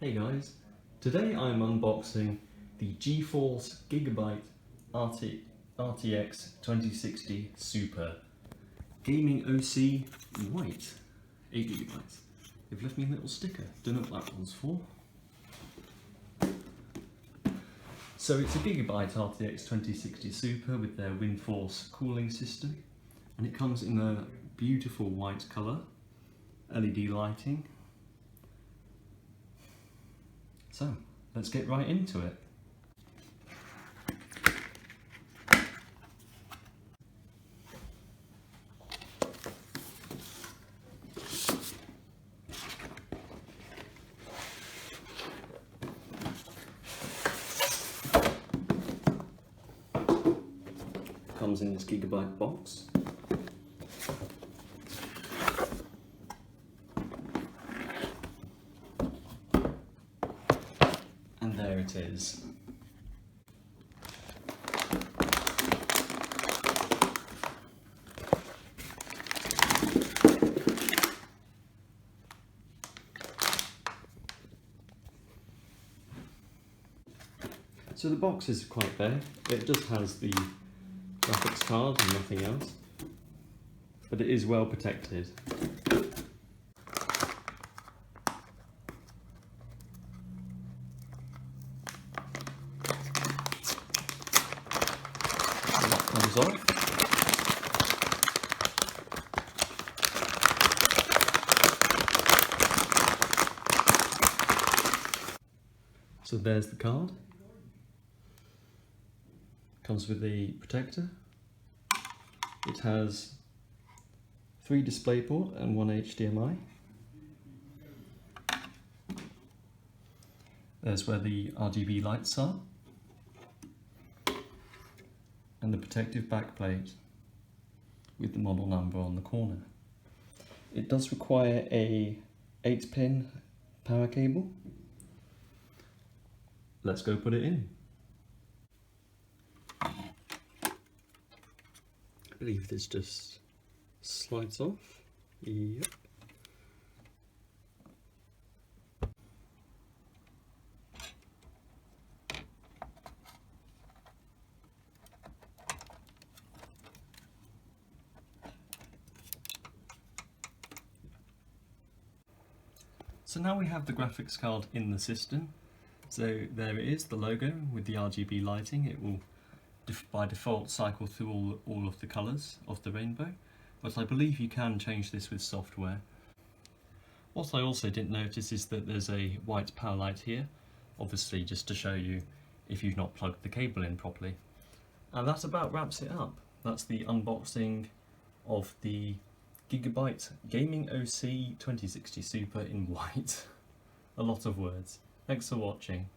Hey guys, today I'm unboxing the GeForce GIGABYTE RTX 2060 Super Gaming OC White 8GB. They've left me a little sticker, don't know what that one's for. So it's a GIGABYTE RTX 2060 Super with their WindForce cooling system, and it comes in a beautiful white colour, LED lighting. So, let's get right into it. Comes in this GIGABYTE box. And there it is. So the box is quite bare. It just has the graphics card and nothing else, but it is well protected. That comes off. So there's the card. Comes with the protector. It has 3 DisplayPort and 1 HDMI. There's where the RGB lights are. And the protective backplate with the model number on the corner. It does require a 8-pin power cable. Let's go put it in. I believe this just slides off. Yep. So now we have the graphics card in the system. So there it is, the logo with the RGB lighting. It will by default cycle through all of the colours of the rainbow, but I believe you can change this with software. What I also didn't notice is that there's a white power light here, obviously just to show you if you've not plugged the cable in properly. And that about wraps it up. That's the unboxing of the GIGABYTE Gaming OC 2060 Super in white. A lot of words. Thanks for watching.